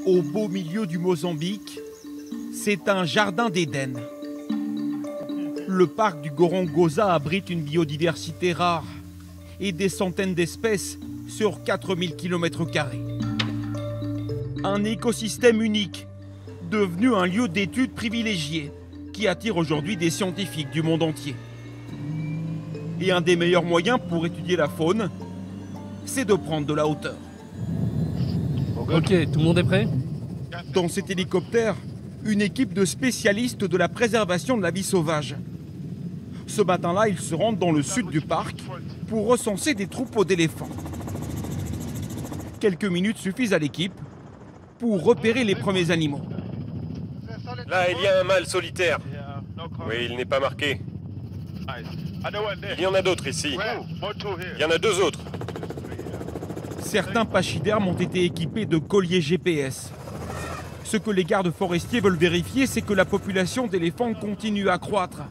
Au beau milieu du Mozambique, c'est un jardin d'Éden. Le parc du Gorongosa abrite une biodiversité rare et des centaines d'espèces sur 4000 km². Un écosystème unique, devenu un lieu d'études privilégié qui attire aujourd'hui des scientifiques du monde entier. Et un des meilleurs moyens pour étudier la faune, c'est de prendre de la hauteur. Ok, tout le monde est prêt? Dans cet hélicoptère, une équipe de spécialistes de la préservation de la vie sauvage. Ce matin-là, ils se rendent dans le sud du parc pour recenser des troupeaux d'éléphants. Quelques minutes suffisent à l'équipe pour repérer les premiers animaux. Là, il y a un mâle solitaire. Oui, il n'est pas marqué. Il y en a d'autres ici. Il y en a deux autres. Certains pachydermes ont été équipés de colliers GPS. Ce que les gardes forestiers veulent vérifier, c'est que la population d'éléphants continue à croître.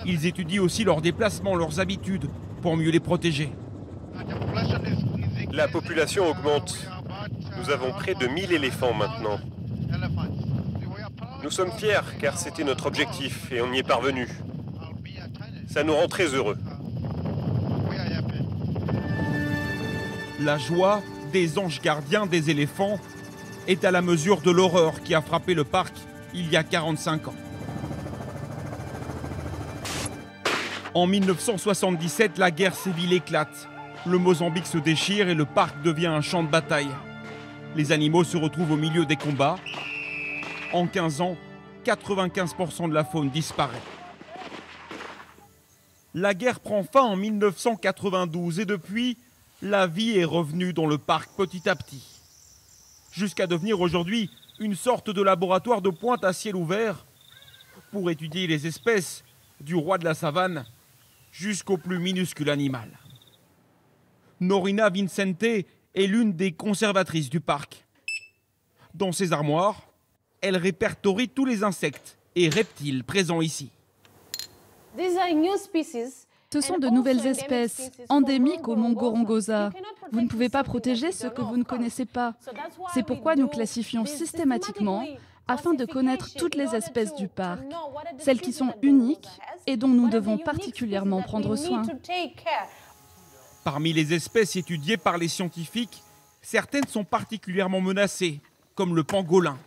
Ils étudient aussi leurs déplacements, leurs habitudes, pour mieux les protéger. La population augmente. Nous avons près de 1000 éléphants maintenant. Nous sommes fiers car c'était notre objectif et on y est parvenu. Ça nous rend très heureux. La joie des anges gardiens des éléphants est à la mesure de l'horreur qui a frappé le parc il y a 45 ans. En 1977, la guerre civile éclate. Le Mozambique se déchire et le parc devient un champ de bataille. Les animaux se retrouvent au milieu des combats. En 15 ans, 95% de la faune disparaît. La guerre prend fin en 1992 et depuis, la vie est revenue dans le parc petit à petit. Jusqu'à devenir aujourd'hui une sorte de laboratoire de pointe à ciel ouvert pour étudier les espèces du roi de la savane jusqu'au plus minuscule animal. Norina Vincente est l'une des conservatrices du parc. Dans ses armoires, elle répertorie tous les insectes et reptiles présents ici. Ce sont de nouvelles espèces, endémiques au mont Gorongosa. Vous ne pouvez pas protéger ce que vous ne connaissez pas. C'est pourquoi nous classifions systématiquement afin de connaître toutes les espèces du parc, celles qui sont uniques et dont nous devons particulièrement prendre soin. Parmi les espèces étudiées par les scientifiques, certaines sont particulièrement menacées, comme le pangolin.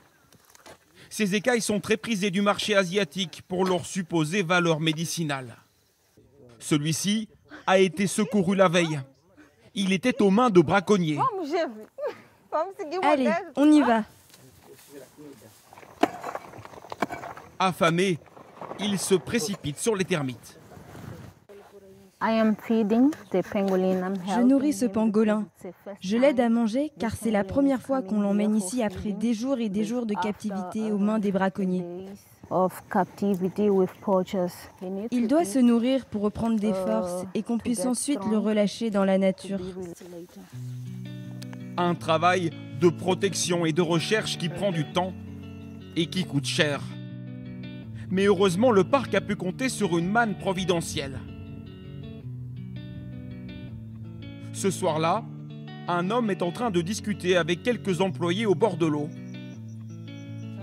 Ces écailles sont très prisées du marché asiatique pour leur supposée valeur médicinale. Celui-ci a été secouru la veille. Il était aux mains de braconniers. Allez, on y va. Affamé, il se précipite sur les termites. Je nourris ce pangolin. Je l'aide à manger car c'est la première fois qu'on l'emmène ici après des jours et des jours de captivité aux mains des braconniers. Il doit se nourrir pour reprendre des forces et qu'on puisse ensuite le relâcher dans la nature. Un travail de protection et de recherche qui prend du temps et qui coûte cher. Mais heureusement, le parc a pu compter sur une manne providentielle. Ce soir-là, un homme est en train de discuter avec quelques employés au bord de l'eau.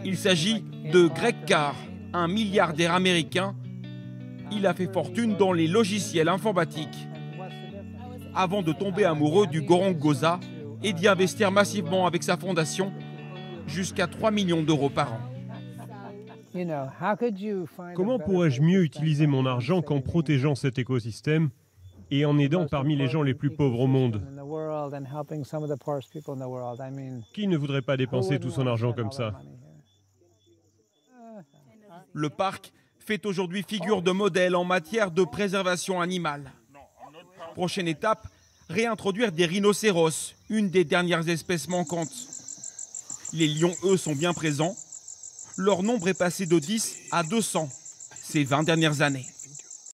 Il s'agit de Greg Carr, un milliardaire américain. Il a fait fortune dans les logiciels informatiques avant de tomber amoureux du Gorongosa et d'y investir massivement avec sa fondation jusqu'à 3 millions d'euros par an. Comment pourrais-je mieux utiliser mon argent qu'en protégeant cet écosystème et en aidant parmi les gens les plus pauvres au monde? Qui ne voudrait pas dépenser tout son argent comme ça? Le parc fait aujourd'hui figure de modèle en matière de préservation animale. Prochaine étape, réintroduire des rhinocéros, une des dernières espèces manquantes. Les lions, eux, sont bien présents. Leur nombre est passé de 10 à 200 ces 20 dernières années.